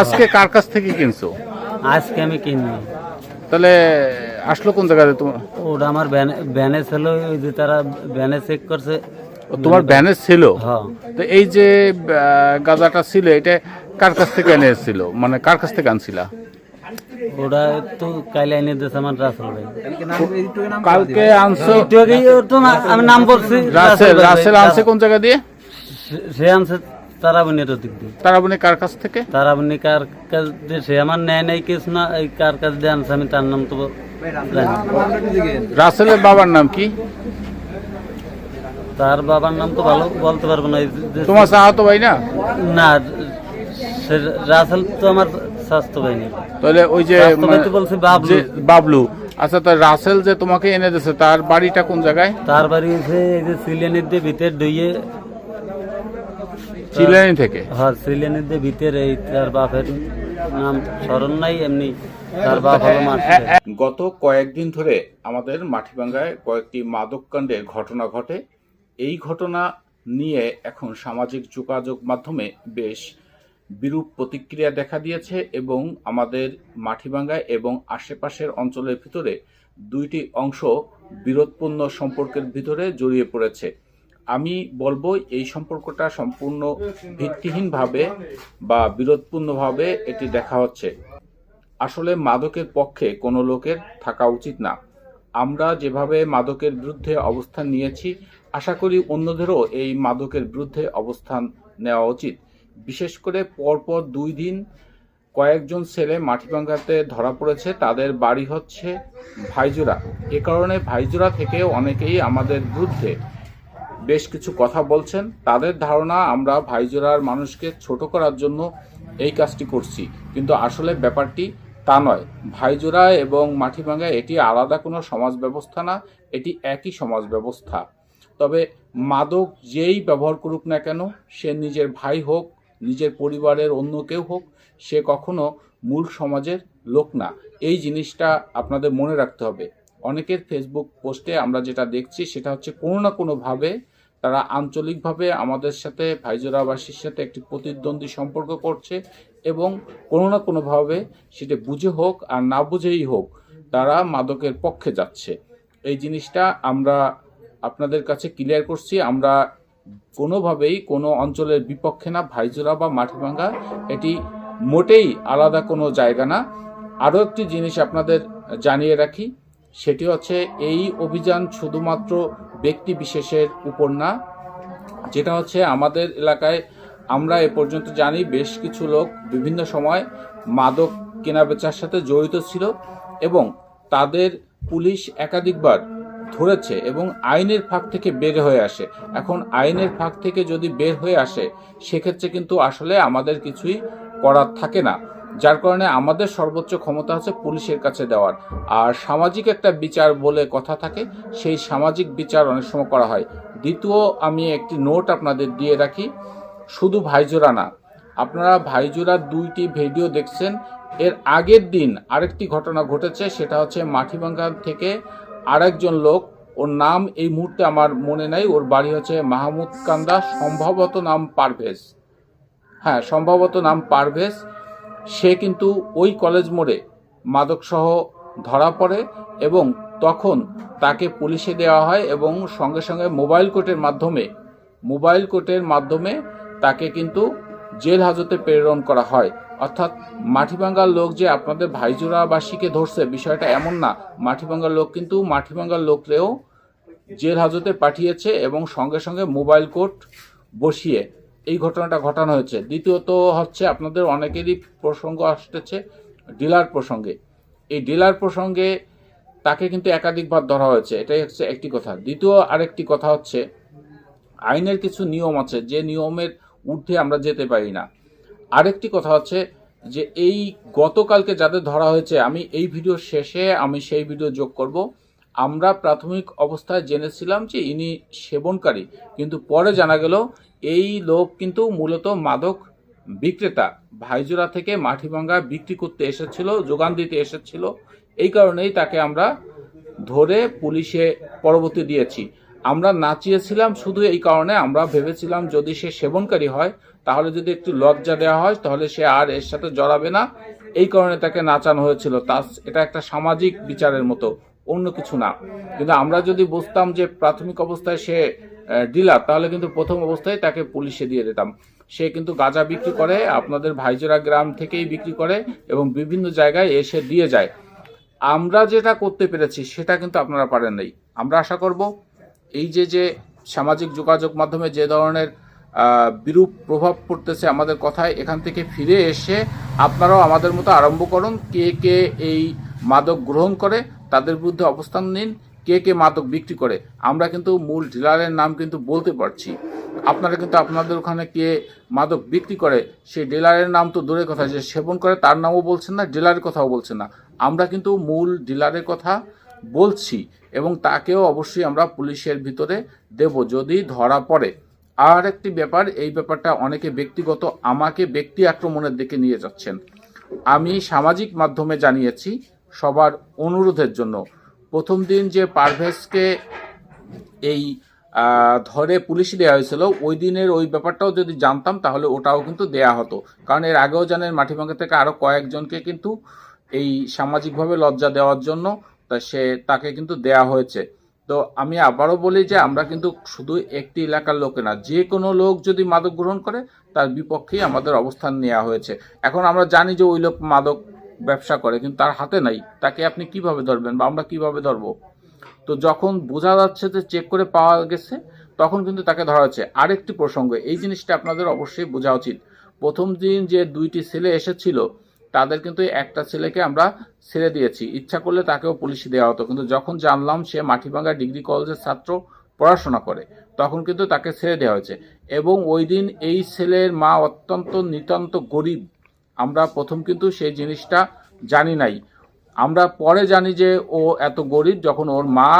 আজকে কার কাছ থেকে কিনছো? আজকে আমি কিনি। তাহলে আসলো কোন জায়গাতে তোমার? ওটা আমার ব্যানে ছিল, ওই যে তারা ব্যানে চেক করছে। তোমার ব্যানে ছিল? হ্যাঁ। তো এই যে গাঁজাটা ছিল এটা কার কাছ থেকে এনে এসেছিল, মানে কার কাছ থেকে আনছিলা? ওটা তো কাইলে এনে দিয়েছে আমার রাসেল ভাই। কালকে আনছো? একটু আগেই ওর তো আমি নাম বলছি। রাসেল ভাই। রাসেল আনছে কোন জায়গা দিয়ে? সে আনছে তারাবনের ওদিক দিয়ে। তারাবনি কার কাছ থেকে? তারাবনি কার কাছ দিয়ে সে আমার নেয় নাই কেস না, এই কার কাছ দিয়ে আনছে আমি তার নাম তো জানি না। রাসেলের বাবার নাম কি? তার বাবার নাম তো ভালো বলতে পারবো না। তোমার চাহাতো ভাই না? না, সে রাসেল তো আমার স্বাস্থ্য ভাই নেই। তাহলে ওই যে স্বাস্থ্য ভাই তো বলছে বাবলু। বাবলু। আচ্ছা, তো রাসেল যে তোমাকে এনে দিয়েছে তার বাড়িটা কোন জায়গায়? তার বাড়ি হচ্ছে এই যে সিলিয়ানের দিয়ে ভিতর ডুইয়ে। চিলানি থেকে? হ্যাঁ, সিলিয়ানের দিয়ে ভিতর। এই তার বাপের নাম স্মরণ নাই, এমনি তার বাপ হলো মাস্টার। গত কয়েকদিন ধরে আমাদের মাটিভাঙ্গায় কয়েকটি মাদককাণ্ডের ঘটনা ঘটে। এই ঘটনা নিয়ে এখন সামাজিক যোগাযোগ মাধ্যমে বেশ বিরূপ প্রতিক্রিয়া দেখা দিয়েছে এবং আমাদের মাটিভাঙ্গা এবং আশেপাশের অঞ্চলের ভিতরে দুইটি অংশ বিরোধপূর্ণ সম্পর্কের ভিতরে জড়িয়ে পড়েছে। আমি বলবো এই সম্পর্কটা সম্পূর্ণ ভিত্তিহীনভাবে বা বিরোধপূর্ণভাবে এটি দেখা হচ্ছে। আসলে মাদকের পক্ষে কোনো লোকের থাকা উচিত না। আমরা যেভাবে মাদকের বিরুদ্ধে অবস্থান নিয়েছি, আশা করি অন্যদেরও এই মাদকের বিরুদ্ধে অবস্থান নেওয়া উচিত। বিশেষ করে পরপর 2 দিন কয়েকজন ছেলে মাটিভাঙ্গাতে ধরা পড়েছে, তাদের বাড়ি হচ্ছে ভাইজোরা। এ কারণে ভাইজোরা থেকে অনেকেই আমাদের বিরুদ্ধে বেশ কিছু কথা বলছেন। তাদের ধারণা আমরা ভাইজোরার মানুষকে ছোট করার জন্য এই কাজটি করছি, কিন্তু আসলে ব্যাপারটি তা নয়। ভাইজোরা এবং মাটিভাঙ্গা এটি আলাদা কোনো সমাজ ব্যবস্থা না, এটি একই সমাজ ব্যবস্থা। তবে মাদক যেই ব্যবহার করুক না কেন, সে নিজের ভাই হোক, নিজের পরিবারের অন্য কেউ হোক, সে কখনো মূল সমাজের লোক না। এই জিনিসটা আপনাদের মনে রাখতে হবে। অনেকের ফেসবুক পোস্টে আমরা যেটা দেখছি সেটা হচ্ছে কোনো না কোনোভাবে তারা আঞ্চলিকভাবে আমাদের সাথে, ভাইজোরাবাসীর সাথে একটি প্রতিদ্বন্দ্বী সম্পর্ক করছে এবং কোনো না কোনোভাবে সেটা বুঝে হোক আর না বুঝেই হোক তারা মাদকের পক্ষে যাচ্ছে। এই জিনিসটা আমরা আপনাদের কাছে ক্লিয়ার করছি। আমরা কোনোভাবেই কোনো অঞ্চলের বিপক্ষে না। ভাইজোরা বা মাটিভাঙ্গা এটি মোটেই আলাদা কোনো জায়গা না। আরও একটি জিনিস আপনাদের জানিয়ে রাখি, সেটি হচ্ছে এই অভিযান শুধুমাত্র ব্যক্তি বিশেষের উপর না, যেটা হচ্ছে আমাদের এলাকায় আমরা এ পর্যন্ত জানি বেশ কিছু লোক বিভিন্ন সময় মাদক কেনাবেচার সাথে জড়িত ছিল এবং তাদের পুলিশ একাধিকবার ধরেছে এবং আইনের ফাঁক থেকে বের হয়ে আসে। এখন আইনের ফাঁক থেকে যদি বের হয়ে আসে সেক্ষেত্রে কিন্তু আসলে আমাদের কিছুই করার থাকে না, যার কারণে আমাদের সর্বোচ্চ ক্ষমতা হচ্ছে পুলিশের কাছে দেওয়ার। আর সামাজিক একটা বিচার বলে কথা থাকে, সেই সামাজিক বিচার অনেক সময় করা হয়। দ্বিতীয় আমি একটি নোট আপনাদের দিয়ে রাখি, শুধু ভাইজোরা না, আপনারা ভাইজোরার 2টি ভিডিও দেখছেন। এর আগের দিন আরেকটি ঘটনা ঘটেছে, সেটা হচ্ছে মাটিভাঙ্গা থেকে আরেকজন লোক, ওর নাম এই মুহূর্তে আমার মনে নাই, ওর বাড়ি হচ্ছে মাহমুদ কান্দা, সম্ভবত নাম পারভেজ। হ্যাঁ, সম্ভবত নাম পারভেজ। সে কিন্তু ওই কলেজ মোড়ে মাদকসহ ধরা পড়ে এবং তখন তাকে পুলিশে দেওয়া হয় এবং সঙ্গে সঙ্গে মোবাইল কোর্টের মাধ্যমে তাকে কিন্তু জেল হাজতে প্রেরণ করা হয়। অর্থাৎ মাটিভাঙ্গার লোক যে আপনাদের ভাইজোরাবাসীকে ধরছে বিষয়টা এমন না, মাটিভাঙ্গার লোক কিন্তু মাটিভাঙ্গার লোকরেও জেল হাজতে পাঠিয়েছে এবং সঙ্গে সঙ্গে মোবাইল কোর্ট বসিয়ে এই ঘটনাটা ঘটানো হয়েছে। দ্বিতীয়ত হচ্ছে আপনাদের অনেকেরই প্রসঙ্গ আসতেছে ডিলার প্রসঙ্গে। এই ডিলার প্রসঙ্গে তাকে কিন্তু একাধিকবার ধরা হয়েছে, এটাই হচ্ছে একটি কথা। দ্বিতীয় আরেকটি কথা হচ্ছে আইনের কিছু নিয়ম আছে, যে নিয়মের ঊর্ধ্বে আমরা যেতে পারি না। আরেকটি কথা হচ্ছে যে এই গতকালকে যাদের ধরা হয়েছে, আমি এই ভিডিও শেষে আমি সেই ভিডিও যোগ করব। আমরা প্রাথমিক অবস্থায় জেনেছিলাম যে ইনি সেবনকারী, কিন্তু পরে জানা গেল এই লোক কিন্তু মূলত মাদক বিক্রেতা, ভাইজোরা থেকে মাটিভাঙ্গা বিক্রি করতে এসেছিল, যোগান দিতে এসেছিল। এই কারণেই তাকে আমরা ধরে পুলিশে পরবর্তী দিয়েছি। আমরা নাচিয়েছিলাম শুধু এই কারণে, আমরা ভেবেছিলাম যদি সে সেবনকারী হয় তাহলে যদি একটু লজ্জা দেওয়া হয় তাহলে সে আর এর সাথে জড়াবে না, এই কারণে তাকে নাচানো হয়েছিল। এটা একটা সামাজিক বিচারের মতো, অন্য কিছু না। কিন্তু আমরা যদি বুঝতাম যে প্রাথমিক অবস্থায় সে ডিলার, তাহলে কিন্তু প্রথম অবস্থায় তাকে পুলিশে দিয়ে দিতাম। সে কিন্তু গাঁজা বিক্রি করে, আপনাদের ভাইজোরা গ্রাম থেকেই বিক্রি করে এবং বিভিন্ন জায়গায় এসে দিয়ে যায়। আমরা যেটা করতে পেরেছি সেটা কিন্তু আপনারা পারেন নাই। আমরা আশা করব এই যে সামাজিক যোগাযোগ মাধ্যমে যে ধরনের বিরূপ প্রভাব পড়তেছে আমাদের কথায়, এখান থেকে ফিরে এসে আপনারাও আমাদের মতো আরম্ভ করুন। কে কে এই মাদক গ্রহণ করে তাদের বিরুদ্ধে অবস্থান নিন, কে কে মাদক বিক্রি করে। আমরা কিন্তু মূল ডিলারের নাম কিন্তু বলতে পারছি। আপনারা কিন্তু আপনাদের ওখানে কে মাদক বিক্রি করে সেই ডিলারের নাম তো দূরের কথা, যে সেবন করে তার নামও বলছেন না, ডিলারের কথাও বলছেন না। আমরা কিন্তু মূল ডিলারের কথা বলছি এবং তাকেও অবশ্যই আমরা পুলিশের ভিতরে দেব যদি ধরা পড়ে। আর একটি ব্যাপার, এই ব্যাপারটা অনেকে ব্যক্তিগত আমাকে ব্যক্তি আক্রমণের দিকে নিয়ে যাচ্ছেন। আমি সামাজিক মাধ্যমে জানিয়েছি সবার অনুরোধের জন্য। প্রথম দিন যে পারভেজকে এই ধরে পুলিশ দেওয়া হয়েছিল, ওই দিনের ওই ব্যাপারটাও যদি জানতাম তাহলে ওটাও কিন্তু দেয়া হতো। কারণ এর আগেও জানেন মাটিভাঙ্গা থেকে আরও কয়েকজনকে কিন্তু এই সামাজিকভাবে লজ্জা দেওয়ার জন্য তাকে কিন্তু দেয়া হয়েছে। তো আমি আবারও বলি যে আমরা কিন্তু শুধু একটি এলাকার লোকে না, যে কোনো লোক যদি মাদক গ্রহণ করে তার বিপক্ষেই আমাদের অবস্থান নেওয়া হয়েছে। এখন আমরা জানি যে ওই লোক মাদক ব্যবসা করে, কিন্তু তার হাতে নাই, তাকে আপনি কিভাবে ধরবেন বা আমরা কিভাবে ধরবো? তো যখন বোঝা যাচ্ছে যে চেক করে পাওয়া গেছে তখন কিন্তু তাকে ধরা হচ্ছে। আরেকটি প্রসঙ্গ, এই জিনিসটা আপনাদের অবশ্যই বোঝা উচিত। প্রথম দিন যে 2টি ছেলে এসেছিল তাদের কিন্তু একটা ছেলেকে আমরা ছেড়ে দিয়েছি, ইচ্ছা করলে তাকেও পুলিশে দেওয়া হতো। কিন্তু যখন জানলাম সে মাটিভাঙ্গা ডিগ্রি কলেজের ছাত্র, পড়াশোনা করে, তখন কিন্তু তাকে ছেড়ে দেওয়া হয়েছে। এবং ওই দিন এই ছেলের মা অত্যন্ত নিতান্ত গরিব। আমরা প্রথম কিন্তু সেই জিনিসটা জানি নাই, আমরা পরে জানি যে ও এত গরিব। যখন ওর মা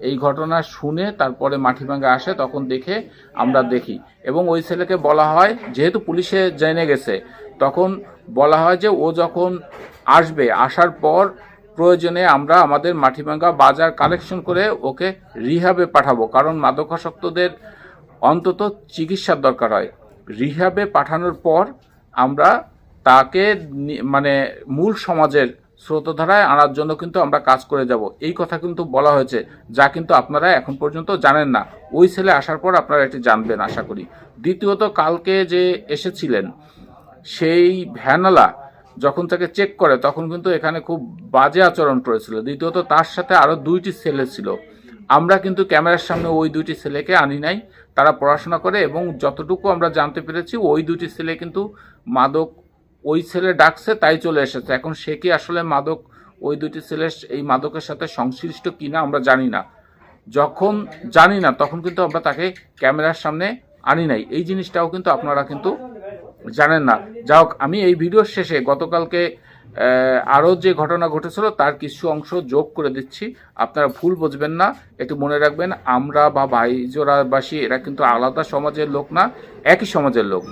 এই ঘটনা শুনে তারপরে মাটিভাঙ্গা আসে তখন দেখে আমরা দেখি। এবং ওই ছেলেকে বলা হয়, যেহেতু পুলিশে জেনে গেছে, তখন বলা হয় যে ও যখন আসবে, আসার পর প্রয়োজনে আমরা আমাদের মাটিভাঙ্গা বাজার কালেকশন করে ওকে রিহাবে পাঠাবো। কারণ মাদকাসক্তদের অন্তত চিকিৎসার দরকার হয়। রিহাবে পাঠানোর পর আমরা তাকে মানে মূল সমাজের স্রোতধারায় আনার জন্য কিন্তু আমরা কাজ করে যাব, এই কথা কিন্তু বলা হয়েছে, যা কিন্তু আপনারা এখন পর্যন্ত জানেন না। ওই ছেলে আসার পর আপনারা এটি জানবেন আশা করি। দ্বিতীয়ত, কালকে যে এসেছিলেন সেই ভ্যানওয়ালা যখন তাকে চেক করে তখন কিন্তু এখানে খুব বাজে আচরণ করেছিল। দ্বিতীয়ত, তার সাথে আরও 2টি ছেলে ছিল। আমরা কিন্তু ক্যামেরার সামনে ওই 2টি ছেলেকে আনি নাই, তারা পড়াশোনা করে। এবং যতটুকু আমরা জানতে পেরেছি ওই 2টি ছেলে কিন্তু মাদক, ওই ছেলে ডাকছে তাই চলে এসেছে। এখন সে কি আসলে মাদক, ওই 2টি ছেলে এই মাদকের সাথে সংশ্লিষ্ট কিনা আমরা জানি না। যখন জানি না তখন কিন্তু আমরা তাকে ক্যামেরার সামনে আনি নাই, এই জিনিসটাও কিন্তু আপনারা কিন্তু জানেন না। যা হোক, আমি এই ভিডিওর শেষে গতকালকে আরও যে ঘটনা ঘটেছিল তার কিছু অংশ যোগ করে দিচ্ছি, আপনারা ভুল বুঝবেন না, একটু মনে রাখবেন। আমরা বা ভাইজোরাবাসী এরা কিন্তু আলাদা সমাজের লোক না, একই সমাজের লোক।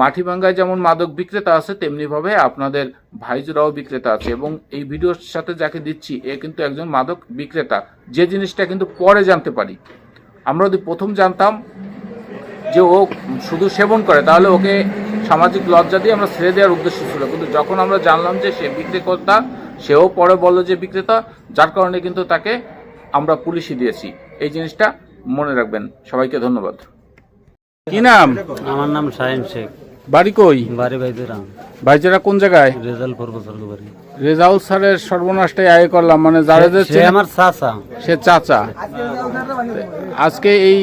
মাটিভাঙ্গায় যেমন মাদক বিক্রেতা আছে তেমনিভাবে আপনাদের ভাইজোরাও বিক্রেতা আছে। এবং এই ভিডিওর সাথে যাকে দিচ্ছি এ কিন্তু একজন মাদক বিক্রেতা, যে জিনিসটা কিন্তু পরে জানতে পারি। আমরা যদি প্রথম জানতাম যে ও শুধু সেবন করে তাহলে ওকে সামাজিক লজ্জা দিয়ে আমরা ছেড়ে দেওয়ার উদ্দেশ্য ছিল। কিন্তু যখন আমরা জানলাম যে সে বিক্রেতা, সেও পরে বলল যে বিক্রেতা, যার কারণে কিন্তু তাকে আমরা পুলিশে দিয়েছি। এই জিনিসটা মনে রাখবেন। সবাইকে ধন্যবাদ। কি নাম? আমার নাম শাহিন শেখ। বাড়ি কই? বাড়ি ভাইজোরা। ভাইজোরা কোন জায়গায়? রেজাল্ট পর্ব চলতে পারি। রেজাউল স্যারের সর্বনাশটাই আয় করলাম, মানে যারা সে আমার চাচা। সে চাচা। আজকে এই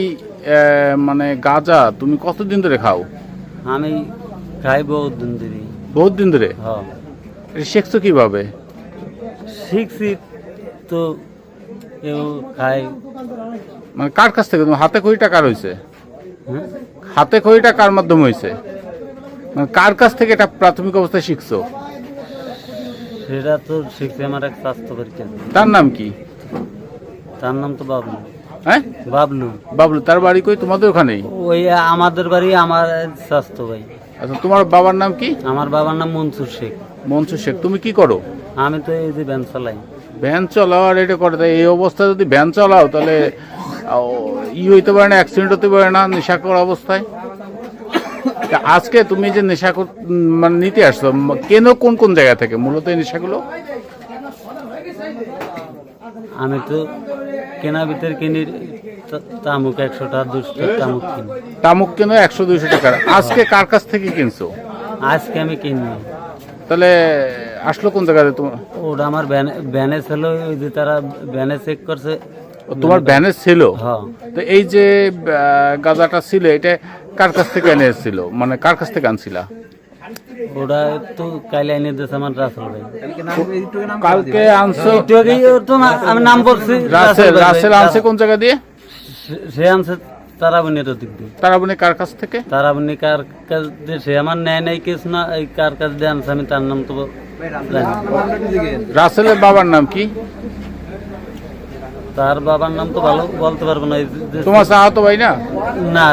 মানে গাঁজা তুমি কতদিন ধরে খাও? আমি খাই বহুত দিন ধরে। বহুত দিন ধরে? হ্যাঁ। শিখছো কিভাবে? শিখছি তো কেউ খাই। মানে কার কাছ থেকে? তুমি হাতে খড়িটা কার হয়েছে? হ্যাঁ? হাতে খড়িটা কার মাধ্যমে হয়েছে? মানে কার কাছ থেকে এটা প্রাথমিক অবস্থায় শিখছো? সেটা তো শিখছি আমার এক স্বাস্থ্য পরীক্ষা। তার নাম কি? তার নাম তো বাবলু। হ্যাঁ, বাবলু। বাবলু। তার বাড়ি কই? তোমাদের ওখানেই? ওই আমাদের বাড়ি, আমার স্বাস্থ্য ভাই। আচ্ছা, তোমার বাবার নাম কি? আমার বাবার নাম মনসুর শেখ। মনসুর শেখ। তুমি কি করো? আমি তো এই যে ভ্যান চালাই। ভ্যান চালাও আর এটা করে? এই অবস্থায় যদি ভ্যান চালাও তাহলে হইতে পারে না, অ্যাক্সিডেন্ট হতে পারে না নেশাখোর অবস্থায়? তা আজকে তুমি যে মানে নিতে আসছো, কেন কোন কোন জায়গা থেকে মূলত এই নেশাগুলো? আমি তো কেনা ভিতরে কিনি তামুক 100 টাকা 200 টাকা তামুক কিনি। তামুক কেন 100-200 টাকার? আজকে কার কাছ থেকে কিনছো? আজকে আমি কিনি। তাহলে আসলো কোন জায়গাতে তোমার? ওটা আমার ব্যানে ছিল, ওই যে তারা ব্যানে চেক করছে। তোমার ব্যানে ছিল? হ্যাঁ। তো এই যে গাঁজাটা ছিল, এটা কার কাছ থেকে এনে এসেছিল, মানে কার কাছ থেকে আনছিলা? ওটা তো কাইলে এনে দিয়েছে আমার রাসেল ভাই। কালকে আনছো? একটু আগেই ওর তো আমি নাম বলছি। রাসেল আনছে কোন জায়গা দিয়ে? সে আনছে তারাবনের ওদিক দিয়ে। তারাবনি কার কাছ থেকে? তারাবনি কার কাছ দিয়ে সে আমার নেয় নাই কেস না, এই কার কাছ দিয়ে আনছে আমি তার নাম তো জানি না। রাসেলের বাবার নাম কি? তার বাবার নাম তো ভালো বলতে পারবো না। তোমার চাহাতো ভাই না? না,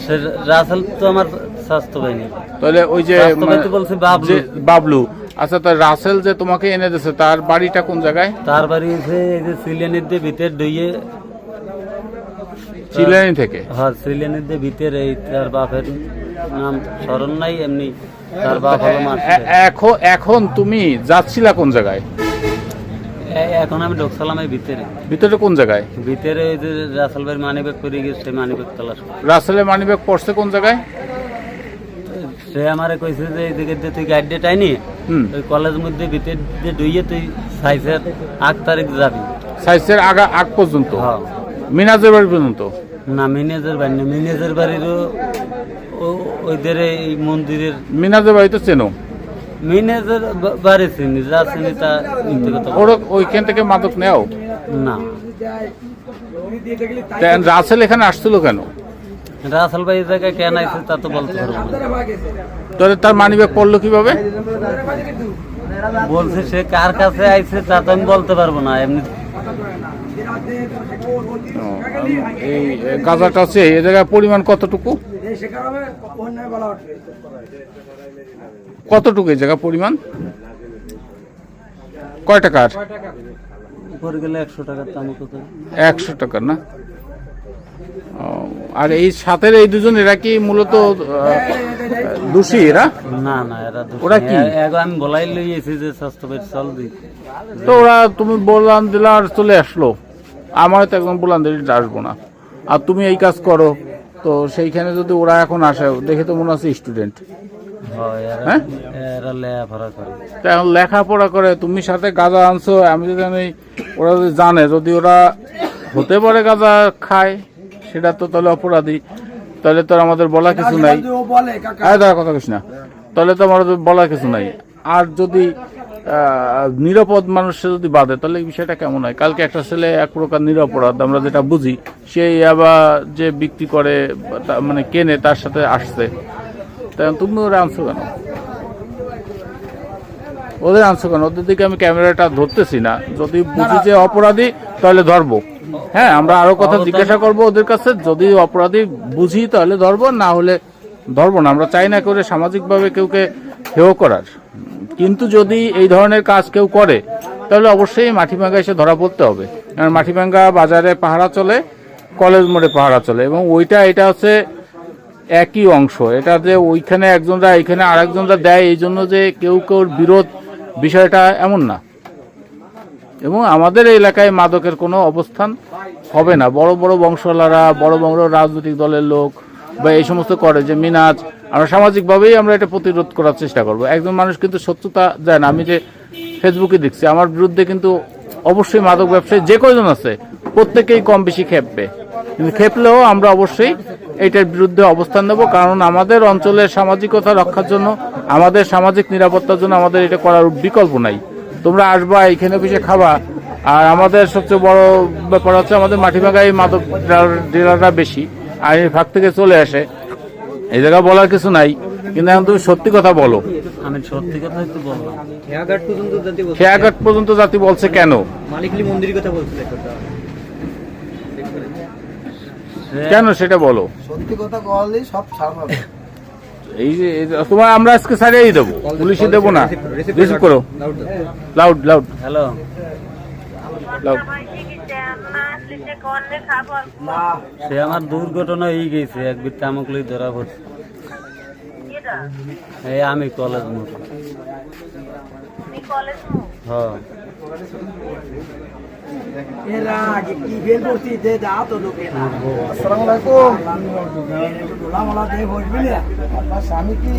সে রাসেল তো আমার স্বাস্থ্য ভাই না। তাহলে ওই যে স্বাস্থ্য ভাই তো বলছে বাবলু। বাবলু। আচ্ছা, তো রাসেল যে তোমাকে এনে দিয়েছে তার বাড়িটা কোন জায়গায়? তার বাড়ি হচ্ছে এই যে সিলেনের দিয়ে ভিতর ডইয়ে। চিলানি থেকে? হ্যাঁ, সিলেনের দিয়ে ভিতর। এই তার বাপের নাম স্মরণ নাই, এমনি তার বাপ হলো মাস্টার। এখন তুমি যাচ্ছিলা কোন জায়গায়? এখন আমি ঢোকসালাম এই ভিতরে। ভিতরে কোন জায়গায়? ভিতরে ওই যে রাসেল ভাই মানিব্যাগ করে গেছে, মানিব্যাগ তালাশ করে। রাসেলের মানিব্যাগ পড়ছে কোন জায়গায়? সে আমারে কইছে যে এইদিকে দিয়ে তুই গাড়ি দিয়ে টাইনি ওই কলেজ মধ্যে ভিতর দিয়ে ডুইয়ে তুই সাইজের 8 তারিখ যাবি। সাইজের আগ পর্যন্ত? হ্যাঁ। মিনাজের বাড়ি পর্যন্ত? না, মিনাজের বাড়ি না, মিনাজের বাড়িরও ওইদের এই মন্দিরের। মিনাজের বাড়ি তো চেনো? মিনাজের বাড়ি চিনি, যা চিনি তা কথা। ওরা ওইখান থেকে মাদক নেও না। রাসেল এখানে আসছিল কেন? রাসেল ভাই এই জায়গায় কেন আইছে তা তো বলতে পারবো না। তাহলে তার মানিব্যাগ পড়লো কিভাবে? বলছে সে কার কাছে আইছে তা তো আমি বলতে পারবো না। এমনি এই গাঁজাটা আছে এই জায়গায় পরিমাণ কতটুকু? কতটুকু এই জায়গা পরিমাণ? কয় টাকার? উপরে গেলে 100 টাকার দাম কত? 100 টাকার না? আর এই সাথের এই দুজন এরা কি মূলত দোষী? এরা না না, এরা ওরা কি? আমি বলাই লইয়েছি যে স্বাস্থ্য ভাই চল দিই, তো ওরা তুমি বললাম দিলা আর চলে আসলো। আমার তো একদম বললাম দিলে আসবো না, আর তুমি এই কাজ করো। তো সেইখানে যদি ওরা এখন আসে, দেখে তো মনে হচ্ছে স্টুডেন্ট। হ্যাঁ, এরা লেখাপড়া করে। এখন লেখাপড়া করে, তুমি সাথে গাঁজা আনছো। আমি যদি জানি, ওরা যদি জানে, যদি ওরা হতে পারে গাঁজা খায়, সেটা তো তাহলে অপরাধী। তাহলে তো আমাদের বলা কিছু নাই। কথা কিছু না, তাহলে তো আমার বলার কিছু নাই। আর যদি নিরাপদ মানুষের যদি বাদে, তাহলে এই বিষয়টা কেমন হয়? কালকে একটা ছেলে এক প্রকার নিরাপরাধ আমরা যেটা বুঝি, সেই আবার যে বিক্রি করে মানে কেনে তার সাথে আসছে, তাই তুমি ওরা আনছো কেন? ওদের আনছো কেন? ওদের দিকে আমি ক্যামেরাটা ধরতেছি না। যদি বুঝি যে অপরাধী তাহলে ধরবো। হ্যাঁ, আমরা আরো কথা জিজ্ঞাসা করবো ওদের কাছে। যদি অপরাধী বুঝি তাহলে ধরবো, না হলে ধরবো না। আমরা চাই না করে সামাজিকভাবে কেউকে হেয় করার। কিন্তু যদি এই ধরনের কাজ কেউ করে, তাহলে অবশ্যই মাটিভাঙ্গা এসে ধরা পড়তে হবে। কারণ মাটিভাঙ্গা বাজারে পাহারা চলে, কলেজ মোড়ে পাহারা চলে, এবং এটা হচ্ছে একই অংশ। এটা যে ওইখানে একজনরা এইখানে আরেকজনরা দেয়, এই জন্য যে কেউ বিরোধ, বিষয়টা এমন না। এবং আমাদের এলাকায় মাদকের কোনো অবস্থান হবে না। বড় বড় বংশওয়ালারা, বড় বড় রাজনৈতিক দলের লোক বা এই সমস্ত করে যে মিনাজ, আমরা সামাজিকভাবেই আমরা এটা প্রতিরোধ করার চেষ্টা করব। একজন মানুষ কিন্তু সত্যতা যায় না। আমি যে ফেসবুকে দেখছি, আমার বিরুদ্ধে কিন্তু অবশ্যই মাদক ব্যবসায়ী যে কয়জন আছে প্রত্যেকেই কম বেশি খেপবে, কিন্তু খেপলেও আমরা অবশ্যই এইটার বিরুদ্ধে অবস্থান নেব। কারণ আমাদের অঞ্চলের সামাজিকতা রক্ষার জন্য, আমাদের সামাজিক নিরাপত্তার জন্য আমাদের এটা করার বিকল্প নাই। তোমরা আসবা, এইখানে বসে খাবা। আর আমাদের সবচেয়ে বড় ব্যাপার হচ্ছে আমাদের মাটিভাঙ্গায় মাদক ডিলাররা বেশি, আইনের ভাগ থেকে চলে আসে। এই জায়গা বলার কিছু নাই, কিন্তু এখন তুমি সত্যি কথা বলো। আমি সত্যি কথাই তো বললাম। খেয়াঘাট পর্যন্ত জাতি বলছে কেন? মালিকলি মন্দিরের কথা বলছে কেন সেটা বলো। সত্যি কথা বললেই সব ছাড় হবে। এই যে তোমার আমরা আজকে ছাড়িয়েই দেবো, পুলিশে দেবো না। রিসিভ করো, লাউড লাউড। Hello, loud. না সে আমার দুর্ঘটনা হয়ে গেছে এক বিত্তে আমাকে লই ধরা পড়ছে এই আমি কলেজ মোড় হ্যাঁ এরা আগে কি বের করছি যে যা তো লোকে না আসসালামু আলাইকুম গোলাম আলা দে বসবি না আপনার স্বামী কি